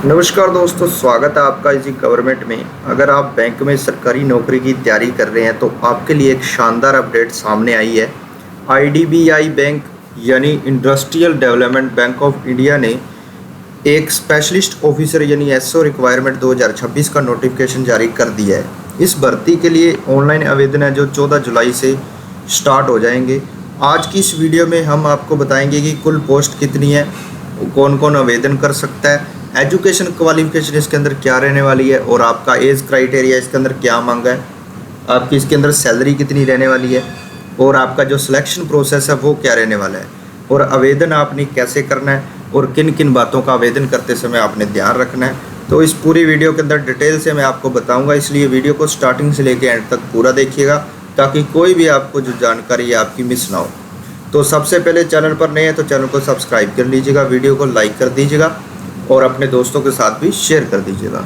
नमस्कार दोस्तों, स्वागत है आपका इसी गवर्नमेंट में। अगर आप बैंक में सरकारी नौकरी की तैयारी कर रहे हैं तो आपके लिए एक शानदार अपडेट सामने आई है। आईडीबीआई बैंक यानी industrial development bank of India ने एक स्पेशलिस्ट ऑफिसर यानी एसओ रिक्वायरमेंट 2026 का नोटिफिकेशन जारी कर दिया है। इस भर्ती के लिए ऑनलाइन आवेदन है जो 14 जुलाई से स्टार्ट हो जाएंगे। आज की इस वीडियो में हम आपको बताएंगे कि कुल पोस्ट कितनी है, कौन कौन आवेदन कर सकता है, एजुकेशन क्वालिफिकेशन इसके अंदर क्या रहने वाली है और आपका एज क्राइटेरिया इसके अंदर क्या मांगा है, आपकी इसके अंदर सैलरी कितनी रहने वाली है और आपका जो सिलेक्शन प्रोसेस है वो क्या रहने वाला है और आवेदन आपने कैसे करना है और किन किन बातों का आवेदन करते समय आपने ध्यान रखना है। तो इस पूरी वीडियो के अंदर डिटेल से मैं आपको बताऊंगा, इसलिए वीडियो को स्टार्टिंग से लेकर एंड तक पूरा देखिएगा ताकि कोई भी आपको जो जानकारी है आपकी मिस ना हो। तो सबसे पहले चैनल पर नए हैं तो चैनल को सब्सक्राइब कर लीजिएगा, वीडियो को लाइक कर दीजिएगा और अपने दोस्तों के साथ भी शेयर कर दीजिएगा।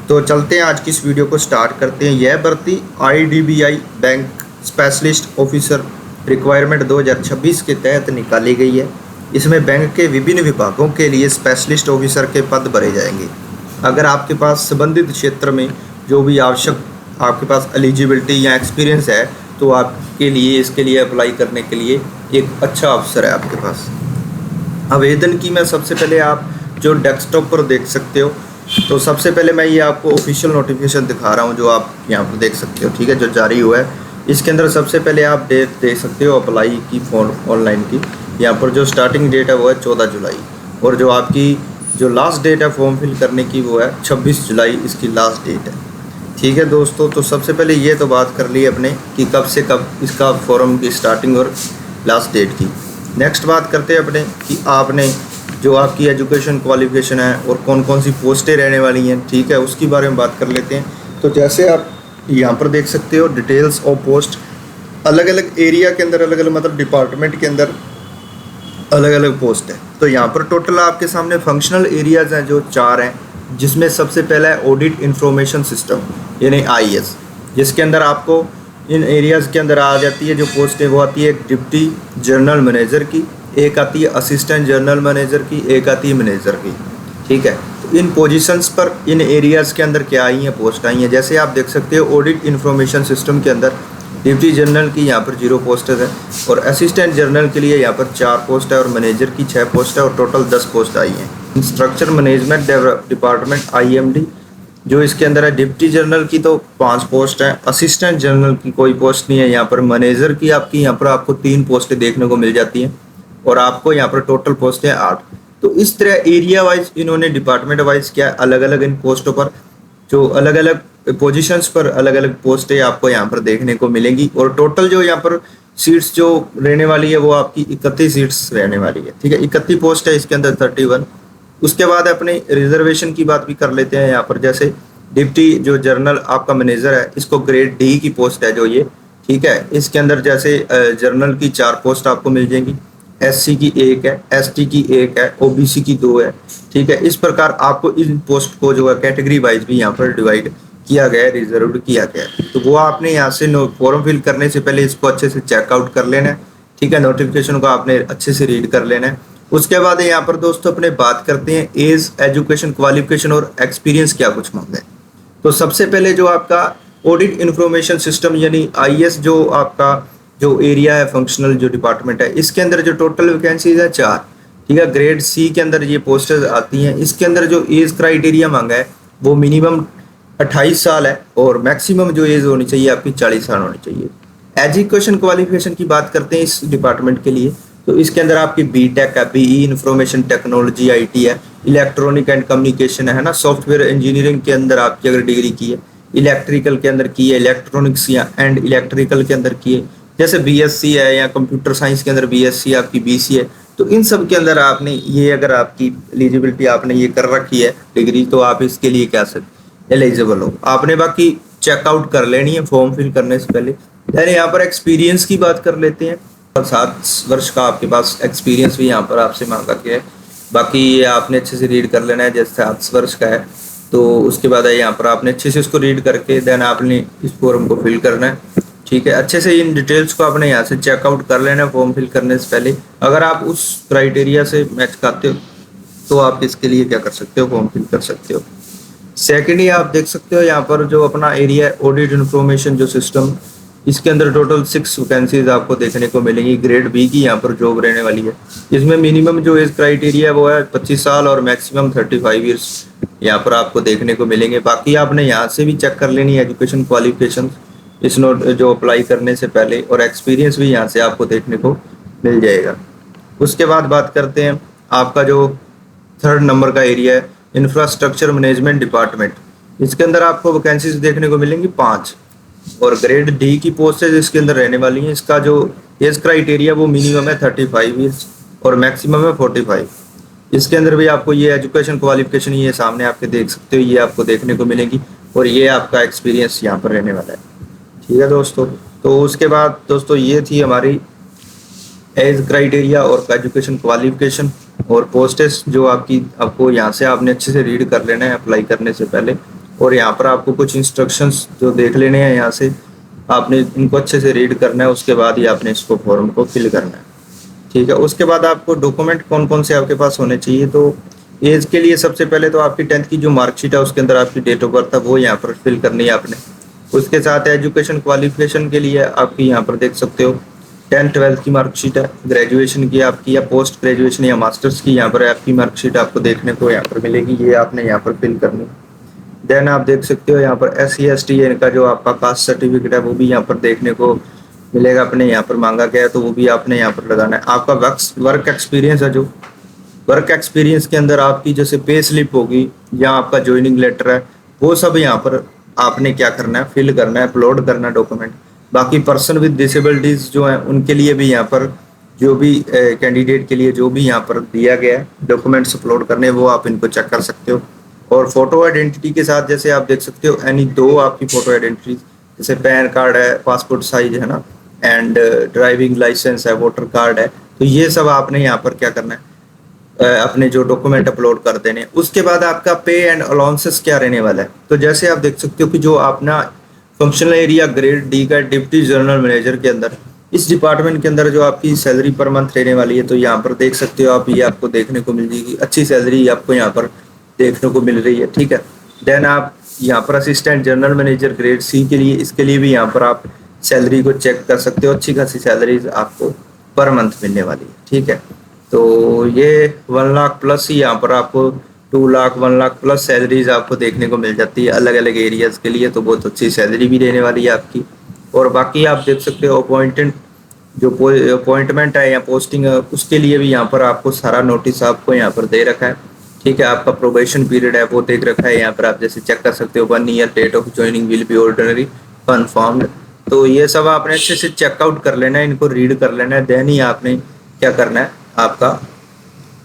तो चलते हैं, आज की इस वीडियो को स्टार्ट करते हैं। यह भर्ती IDBI bank specialist officer requirement 2026 के तहत निकाली गई है। इसमें बैंक के विभिन्न विभागों के लिए स्पेशलिस्ट ऑफिसर के पद भरे जाएंगे। अगर आपके पास संबंधित क्षेत्र में जो भी आवश्यक आपके पास एलिजिबिलिटी या एक्सपीरियंस है तो आपके लिए इसके लिए अप्लाई करने के लिए एक अच्छा अवसर है आपके पास। आवेदन की मैं सबसे पहले आप जो डेस्कटॉप पर देख सकते हो, तो सबसे पहले मैं ये आपको ऑफिशियल नोटिफिकेशन दिखा रहा हूँ जो आप यहाँ पर देख सकते हो, ठीक है, जो जारी हुआ है। इसके अंदर सबसे पहले आप डेट देख सकते हो अप्लाई की फॉर्म ऑनलाइन की। यहाँ पर जो स्टार्टिंग डेट है वो है 14 जुलाई और जो आपकी जो लास्ट डेट है फॉर्म फिल करने की वो है 26 जुलाई इसकी लास्ट डेट है। ठीक है दोस्तों, तो सबसे पहले ये तो बात कर ली अपने कि कब से कब इसका फॉर्म की स्टार्टिंग और लास्ट डेट की। नेक्स्ट बात करते हैं अपने कि आपने जो आपकी एजुकेशन क्वालिफिकेशन है और कौन कौन सी पोस्टें रहने वाली हैं, ठीक है, उसके बारे में बात कर लेते हैं। तो जैसे आप यहाँ पर देख सकते हो डिटेल्स ऑफ पोस्ट, अलग अलग एरिया के अंदर अलग अलग मतलब डिपार्टमेंट के अंदर अलग अलग पोस्ट है। तो यहाँ पर टोटल आपके सामने फंक्शनल एरियाज हैं जो 4 हैं, जिसमें सबसे पहला है ऑडिट इंफॉर्मेशन सिस्टम यानी आईएस, जिसके अंदर आपको इन एरियाज़ के अंदर आ जाती है जो पोस्ट है वो आती है एक डिप्टी जनरल मैनेजर की, एक आती है असिस्टेंट जनरल मैनेजर की, एक आती है मैनेजर की। ठीक है, तो इन पोजीशंस पर इन एरियाज़ के अंदर क्या आई हैं, पोस्ट आई हैं। जैसे आप देख सकते हो ऑडिट इंफॉर्मेशन सिस्टम के अंदर डिप्टी जनरल की यहाँ पर 0 पोस्ट है और असिस्टेंट जनरल के लिए यहाँ पर 4 पोस्ट है और मैनेजर की 6 पोस्ट है और टोटल 10 पोस्ट आई हैं। इंस्ट्रक्चर मैनेजमेंट डिपार्टमेंट IMD जो इसके अंदर है, डिप्टी जनरल की तो 5 पोस्ट है, असिस्टेंट जनरल की कोई पोस्ट नहीं है यहाँ पर, मैनेजर की आपकी यहाँ पर आपको 3 पोस्टें देखने को मिल जाती हैं और आपको यहाँ पर टोटल पोस्ट है 8। तो इस तरह एरिया वाइज इन्होंने डिपार्टमेंट वाइज क्या अलग अलग इन पोस्टों पर जो अलग अलग पोजीशंस पर अलग अलग पोस्टें आपको यहाँ पर देखने को मिलेंगी और टोटल जो यहाँ पर सीट्स जो रहने वाली है वो आपकी 31 सीट्स रहने वाली है। ठीक है, 31 पोस्ट है इसके अंदर 31। उसके बाद अपने रिजर्वेशन की बात भी कर लेते हैं। यहाँ पर जैसे डिप्टी जो जनरल आपका मैनेजर है इसको ग्रेड D की पोस्ट है जो ये, ठीक है, इसके अंदर जैसे जनरल की 4 पोस्ट आपको मिल जाएंगी, SC की 1 है, ST की 1 है, OBC की 2 है। ठीक है, इस प्रकार आपको इन पोस्ट को जो है कैटेगरी वाइज भी यहाँ पर डिवाइड किया गया है, रिजर्व किया गया है। तो वो आपने यहाँ से फॉर्म फिल करने से पहले इसको अच्छे से चेकआउट कर लेना है। ठीक है, नोटिफिकेशन को आपने अच्छे से रीड कर लेना है। उसके बाद यहाँ पर दोस्तों अपने बात करते हैं एज, एजुकेशन क्वालिफिकेशन और एक्सपीरियंस क्या कुछ मांगा है। तो सबसे पहले जो आपका ऑडिट इंफॉर्मेशन सिस्टम यानी IS जो आपका जो एरिया है फंक्शनल जो डिपार्टमेंट है इसके अंदर जो टोटल वैकेंसीज है 4। ठीक है, ग्रेड C के अंदर ये पोस्टेज आती हैं। इसके अंदर जो एज क्राइटेरिया मांगा है वो मिनिमम 28 साल है और मैक्सिमम जो एज होनी चाहिए आपकी 40 साल होनी चाहिए। एजुकेशन क्वालिफिकेशन की बात करते हैं इस डिपार्टमेंट के लिए, तो इसके अंदर आपकी BTech है, BE इंफॉर्मेशन टेक्नोलॉजी IT है, इलेक्ट्रॉनिक एंड कम्युनिकेशन है ना, सॉफ्टवेयर इंजीनियरिंग के अंदर आपकी अगर डिग्री की है, इलेक्ट्रिकल के अंदर की है, इलेक्ट्रॉनिक्स या एंड इलेक्ट्रिकल के अंदर की है, जैसे BSc है या कंप्यूटर साइंस के अंदर BSc आपकी BC है। तो इन सब के अंदर आपने ये अगर आपकी एलिजिबिलिटी आपने ये कर रखी है डिग्री तो आप इसके लिए क्या सकते एलिजिबल हो। आपने बाकी चेकआउट कर लेनी है फॉर्म फिल करने से पहले। यानी यहाँ पर एक्सपीरियंस की बात कर लेते हैं, 7 वर्ष का आपके पास एक्सपीरियंस भी यहाँ पर आपसे मांगा गया है। बाकी ये आपने अच्छे से रीड कर लेना है, जैसे 7 वर्ष का है तो उसके बाद यहाँ पर आपने अच्छे से इसको रीड करके देन आपने इस फॉर्म को फिल करना है। ठीक है, अच्छे से इन डिटेल्स को आपने यहाँ से चेकआउट कर लेना है फॉर्म फिल करने से पहले। अगर आप उस क्राइटेरिया से मैच करते हो तो आप इसके लिए क्या कर सकते हो, फॉर्म फिल कर सकते हो। सेकेंडली आप देख सकते हो यहाँ पर जो अपना एरिया है ऑडिट इन्फॉर्मेशन जो सिस्टम, इसके अंदर टोटल 6 वैकेंसीज आपको देखने को मिलेंगी। ग्रेड बी की यहाँ पर जॉब रहने वाली है। इसमें मिनिमम जो एज क्राइटेरिया वो है 25 साल और मैक्सिमम 35 ईयर्स यहाँ पर आपको देखने को मिलेंगे। बाकी आपने यहाँ से भी चेक कर लेनी है एजुकेशन क्वालिफिकेशन इस नोट जो अप्लाई करने से पहले, और एक्सपीरियंस भी यहाँ से आपको देखने को मिल जाएगा। उसके बाद बात करते हैं आपका जो 3rd नंबर का एरिया है इंफ्रास्ट्रक्चर मैनेजमेंट डिपार्टमेंट। इसके अंदर आपको वैकेंसीज देखने को मिलेंगी 5 और ग्रेड डी की पोस्टेज इसके अंदर रहने वाली हैं। इसका जो एज क्राइटेरिया वो मिनिमम है 35 ईयर्स और मैक्सिमम है 45। इसके अंदर भी आपको ये एजुकेशन क्वालिफिकेशन ये सामने आपके देख सकते हो, ये आपको देखने को मिलेगी और ये आपका एक्सपीरियंस यहाँ पर रहने वाला है। ठीक है दोस्तों, तो उसके बाद दोस्तों ये थी हमारी एज क्राइटेरिया और एजुकेशन क्वालिफिकेशन और पोस्टेज जो आपको यहाँ से आपने अच्छे से रीड कर लेना है अप्लाई करने से पहले। और यहाँ पर आपको कुछ इंस्ट्रक्शंस जो देख लेने हैं, यहाँ से आपने इनको अच्छे से रीड करना है, उसके बाद ही आपने इसको फॉर्म को फिल करना है। ठीक है, उसके बाद आपको डॉक्यूमेंट कौन कौन से आपके पास होने चाहिए, तो एज के लिए सबसे पहले तो आपकी 10th की जो मार्कशीट है उसके अंदर आपकी डेट ऑफ बर्थ है वो यहाँ पर फिल करनी है आपने। उसके साथ एजुकेशन क्वालिफिकेशन के लिए आपकी यहाँ पर देख सकते हो 10th 12th की मार्कशीट है, ग्रेजुएशन की आपकी या पोस्ट ग्रेजुएशन या मास्टर्स की यहाँ पर आपकी मार्कशीट आपको देखने को यहाँ पर मिलेगी, ये आपने यहाँ पर फिल करनी है। देन आप देख सकते हो यहाँ पर SC ST इनका जो आपका कास्ट सर्टिफिकेट है वो भी यहाँ पर देखने को मिलेगा, अपने यहाँ पर मांगा गया है तो वो भी आपने यहाँ पर लगाना है। आपका वर्क एक्सपीरियंस है, जो वर्क एक्सपीरियंस के अंदर आपकी जैसे पे स्लिप होगी या आपका ज्वाइनिंग लेटर है वो सब यहाँ पर आपने क्या करना है, फिल करना है, अपलोड करना है डॉक्यूमेंट। बाकी पर्सन विद डिसेबिलिटीज जो है उनके लिए भी यहाँ पर जो भी कैंडिडेट के लिए जो भी यहाँ पर दिया गया है डॉक्यूमेंट्स अपलोड करने वो आप इनको चेक कर सकते हो। और फोटो आइडेंटिटी के साथ जैसे आप देख सकते हो एनी 2 आपकी फोटो आइडेंटिटी, जैसे पैन कार्ड है, पासपोर्ट साइज है ना, एंड ड्राइविंग लाइसेंस है, वोटर कार्ड है, तो ये सब आपने यहाँ पर क्या करना है, अपने जो डॉक्यूमेंट अपलोड कर देने। उसके बाद आपका पे एंड अलाउंसेस क्या रहने वाला है, तो जैसे आप देख सकते हो कि जो अपना फंक्शनल एरिया ग्रेड डी का डिप्टी जनरल मैनेजर के अंदर इस डिपार्टमेंट के अंदर जो आपकी सैलरी पर मंथ रहने वाली है, तो यहाँ पर देख सकते हो आप, ये आपको देखने को मिल जाएगी, अच्छी सैलरी आपको यहाँ पर देखने को मिल रही है। ठीक है, देन आप यहाँ पर assistant general manager grade C के लिए, इसके लिए भी यहाँ पर आप सैलरी को चेक कर सकते हो, अच्छी खासी सैलरी आपको पर मंथ मिलने वाली है। ठीक है, तो ये 1 लाख प्लस ही यहाँ पर आपको 2 लाख 1 लाख प्लस सैलरीज आपको देखने को मिल जाती है अलग अलग एरियाज के लिए, तो बहुत अच्छी सैलरी भी रहने वाली है आपकी। और बाकी आप देख सकते हो अपॉइंटमेंट है या पोस्टिंग है उसके लिए भी यहाँ पर आपको सारा नोटिस आपको यहाँ पर दे रखा है। ठीक है, आपका प्रोबेशन पीरियड है वो देख रखा है यहाँ पर, आप जैसे चेक कर सकते हो 1 year date of joining will be ordinary confirmed. तो ये सब आपने अच्छे से चेकआउट कर लेना है, इनको रीड कर लेना है, देन ही आपने क्या करना है, आपका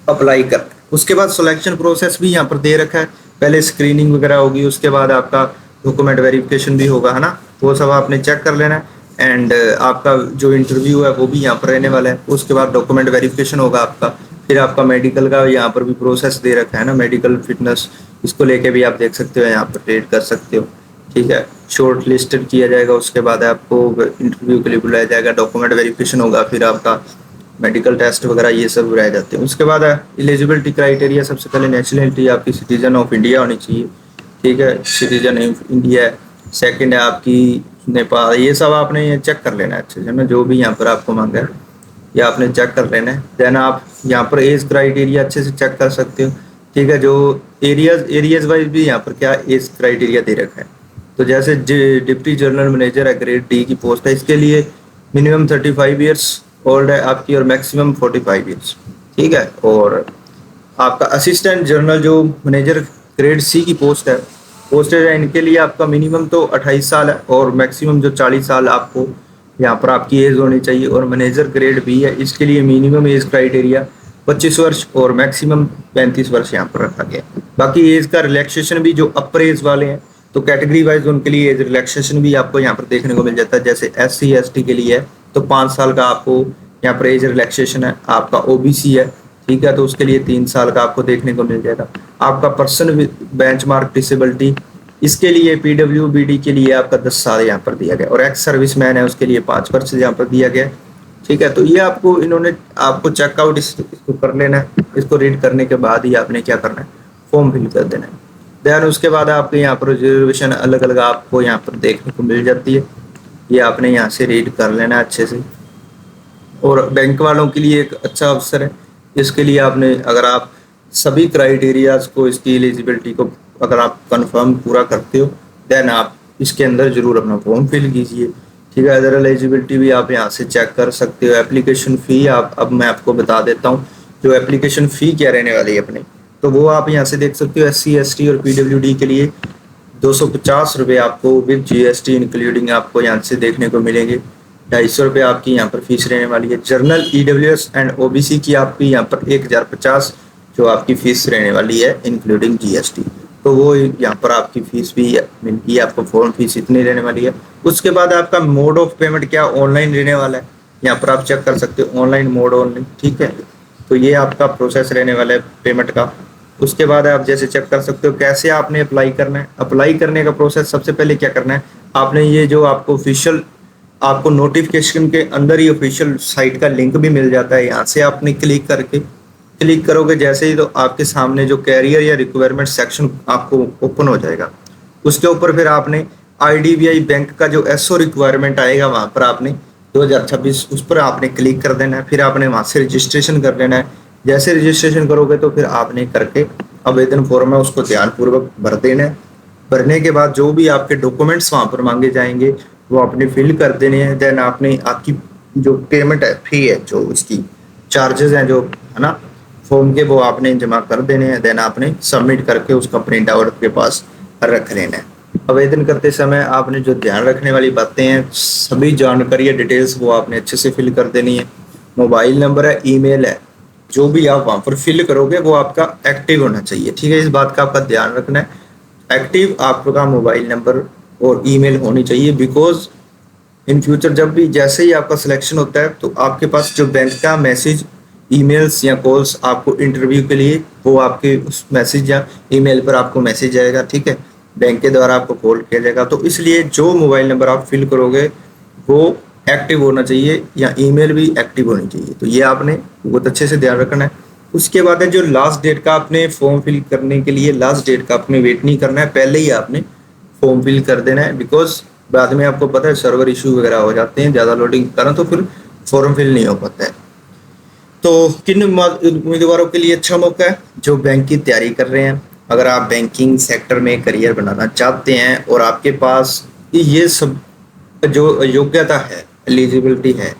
अप्लाई करना है। उसके बाद सिलेक्शन प्रोसेस भी यहाँ पर दे रखा है, पहले स्क्रीनिंग वगैरह होगी, उसके बाद आपका डॉक्यूमेंट वेरिफिकेशन भी होगा, है ना, वो सब आपने चेक कर लेना है। एंड आपका जो इंटरव्यू है वो भी यहाँ पर रहने वाला है। उसके बाद डॉक्यूमेंट वेरिफिकेशन होगा आपका, फिर आपका मेडिकल का यहाँ पर भी प्रोसेस दे रखा है ना, मेडिकल फिटनेस, इसको लेके भी आप देख सकते हो, यहाँ पर रेड कर सकते हो। ठीक है, शॉर्ट लिस्टेड किया जाएगा, उसके बाद आपको इंटरव्यू के लिए बुलाया जाएगा, डॉक्यूमेंट वेरिफिकेशन होगा, फिर आपका मेडिकल टेस्ट वगैरह ये सब रह जाते हैं। उसके बाद एलिजिबिलिटी क्राइटेरिया, सबसे पहले नेशनलिटी आपकी सिटीजन ऑफ इंडिया होनी चाहिए। ठीक है, सिटीजन ऑफ इंडिया। सेकंड है आपकी नेपाल, ये सब आपने ये चेक कर लेना है अच्छे से ना, जो भी यहाँ पर आपको मांगा है ये आपने चेक कर लेना है। देन आप यहाँ पर एज क्राइटेरिया अच्छे से चेक कर सकते हो। ठीक है, जो एरियाज वाइज भी यहाँ पर क्या एज क्राइटेरिया दे रखा है, तो जैसे डिप्टी जनरल मैनेजर है ग्रेड डी की पोस्ट है, इसके लिए मिनिमम 35 ईयर्स ओल्ड है आपकी और मैक्सिमम 45 ईयर्स। ठीक है, और आपका असिस्टेंट जनरल जो मैनेजर ग्रेड सी की पोस्ट है इनके लिए आपका मिनिमम तो 28 साल है और मैक्सिमम जो 40 साल आपको यहाँ पर आपकी एज होनी चाहिए। और मैनेजर ग्रेड बी है, इसके लिए मिनिमम एज क्राइटेरिया 25 वर्ष और मैक्सिमम 35 वर्ष यहाँ पर रखा गया। बाकी एज का रिलैक्सेशन भी जो अपर एज वाले हैं तो कैटेगरी वाइज उनके लिए एज रिलैक्सेशन भी आपको यहाँ पर देखने को मिल जाता है। जैसे SC ST के लिए है तो 5 साल का आपको यहाँ पर एज रिलैक्सेशन है। आपका OBC है, ठीक है, तो उसके लिए 3 साल का आपको देखने को मिल जाएगा। आपका पर्सन विद बेंचमार्क डिसेबिलिटी, इसके लिए PWBD के लिए आपका 10 साल यहाँ पर दिया गया और एक्स सर्विसमैन है उसके लिए 5 वर्ष यहाँ पर दिया गया। ठीक है, तो ये आपको इन्होंने आपको चेकआउट इसको कर लेना है। इसको रीड करने के बाद ही आपने क्या करना है, फॉर्म फिल कर देना है। देन उसके बाद आपके यहाँ पर रिजर्वेशन अलग अलग आपको यहाँ पर देखने को मिल जाती है। ये आपने यहाँ से रीड कर लेना है अच्छे से। और बैंक वालों के लिए एक अच्छा अवसर है। इसके लिए आपने, अगर आप सभी क्राइटेरियाज को, इसकी एलिजिबिलिटी को अगर आप कंफर्म पूरा करते हो, देन आप इसके अंदर जरूर अपना फॉर्म फिल कीजिए। ठीक है, अदर एलिजिबिलिटी भी आप यहाँ से चेक कर सकते हो। एप्लीकेशन फ़ी आप, अब मैं आपको बता देता हूँ जो एप्लीकेशन फ़ी क्या रहने वाली है अपनी, तो वो आप यहाँ से देख सकते हो। SC ST और PWD के लिए 250 रुपये आपको विद GST इंक्लूडिंग आपको यहाँ से देखने को मिलेंगे। 250 रुपये आपकी यहाँ पर फीस रहने वाली है। जर्नल, EWS एंड OBC की आपकी यहाँ पर 1050 जो आपकी फीस रहने वाली है इंक्लूडिंग GST। तो वो यहाँ पर आपकी फीस भी मिलती है, आपको फॉर्म फीस इतनी रहने वाली है। उसके बाद आपका मोड ऑफ पेमेंट क्या ऑनलाइन रहने वाला है, यहाँ पर आप चेक कर सकते हो, ऑनलाइन मोड ओनली। ठीक है, तो ये आपका प्रोसेस रहने वाला है पेमेंट का। उसके बाद आप जैसे चेक कर सकते हो कैसे आपने अप्लाई करना है। अप्लाई करने का प्रोसेस, सबसे पहले क्या करना है, आपने ये जो आपको ऑफिशियल, आपको नोटिफिकेशन के अंदर ही ऑफिशियल साइट का लिंक भी मिल जाता है, यहाँ से आपने क्लिक करोगे जैसे ही, तो आपके सामने जो कैरियर या रिक्वायरमेंट सेक्शन आपको ओपन हो जाएगा। उसके ऊपर फिर आपने IDBI बैंक का जो SO रिक्वायरमेंट आएगा, वहाँ पर आपने 2026 उस पर आपने क्लिक कर देना है। फिर आपने वहाँ से रजिस्ट्रेशन कर लेना है। जैसे रजिस्ट्रेशन करोगे तो फिर आपने करके आवेदन फॉर्म है उसको ध्यानपूर्वक भर देना है। भरने के बाद जो भी आपके डॉक्यूमेंट्स वहाँ पर मांगे जाएंगे वो आपने फिल कर देने हैं। देन आपने आपकी जो पेमेंट है, फी है, जो इसकी चार्जेस हैं जो है ना फॉर्म के, वो आपने जमा कर देने हैं। देन आपने सबमिट करके उसका प्रिंट आउट आपके पास रख लेना है। आवेदन करते समय आपने जो ध्यान रखने वाली बातें हैं, सभी जानकारी या डिटेल्स वो आपने अच्छे से फिल कर देनी है। मोबाइल नंबर है, ईमेल है, जो भी आप वहाँ पर फिल करोगे वो आपका एक्टिव होना चाहिए। ठीक है, इस बात का आपका ध्यान रखना है। एक्टिव आपका मोबाइल नंबर और ईमेल होनी चाहिए, बिकॉज इन फ्यूचर जब भी जैसे ही आपका सिलेक्शन होता है तो आपके पास जो बैंक का मैसेज, ईमेल्स या कॉल्स आपको इंटरव्यू के लिए, वो आपके उस मैसेज या ईमेल पर आपको मैसेज आएगा। ठीक है, बैंक के द्वारा आपको कॉल किया जाएगा। तो इसलिए जो मोबाइल नंबर आप फिल करोगे वो एक्टिव होना चाहिए या ईमेल भी एक्टिव होनी चाहिए। तो ये आपने बहुत अच्छे से ध्यान रखना है। उसके बाद है जो लास्ट डेट का, आपने फॉर्म फिल करने के लिए लास्ट डेट का आपने वेट नहीं करना है, पहले ही आपने फॉर्म फिल कर देना है। बिकॉज बाद में आपको पता है सर्वर इशू वगैरह हो जाते हैं, ज़्यादा लोडिंग के कारण, तो फिर फॉर्म फिल नहीं हो पाता है। तो किन उम्मीदवारों के लिए अच्छा मौका है, जो बैंक की तैयारी कर रहे हैं। अगर आप बैंकिंग सेक्टर में करियर बनाना चाहते हैं और आपके पास ये सब जो योग्यता है, एलिजिबिलिटी है,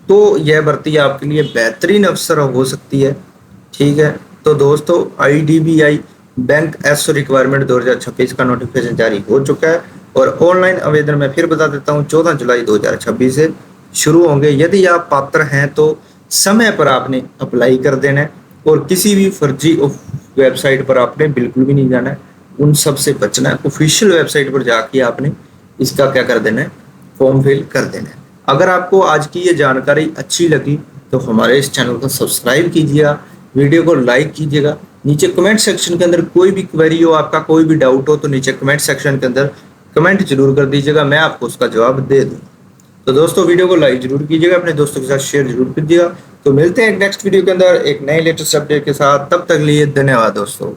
तो यह भर्ती आपके लिए बेहतरीन अवसर हो सकती है। ठीक है, तो दोस्तों IDBI बैंक SO रिक्वायरमेंट 2026 का नोटिफिकेशन जारी हो चुका है और ऑनलाइन आवेदन मैं फिर बता देता हूँ 14 जुलाई 2026 से शुरू होंगे। यदि आप पात्र हैं तो समय पर आपने अप्लाई कर देना है और किसी भी फर्जी वेबसाइट पर आपने बिल्कुल भी नहीं जाना है, उन सब से बचना है। ऑफिशियल वेबसाइट पर जाके आपने इसका क्या कर देना है, फॉर्म फिल कर देना है। अगर आपको आज की ये जानकारी अच्छी लगी तो हमारे इस चैनल को सब्सक्राइब कीजिएगा, वीडियो को लाइक कीजिएगा। नीचे कमेंट सेक्शन के अंदर कोई भी क्वेरी हो, आपका कोई भी डाउट हो, तो नीचे कमेंट सेक्शन के अंदर कमेंट जरूर कर दीजिएगा, मैं आपको उसका जवाब दे दूँ। तो दोस्तों वीडियो को लाइक जरूर कीजिएगा, अपने दोस्तों के साथ शेयर जरूर कीजिएगा। तो मिलते हैं नेक्स्ट वीडियो के अंदर एक नए लेटेस्ट अपडेट के साथ, तब तक लिए धन्यवाद दोस्तों।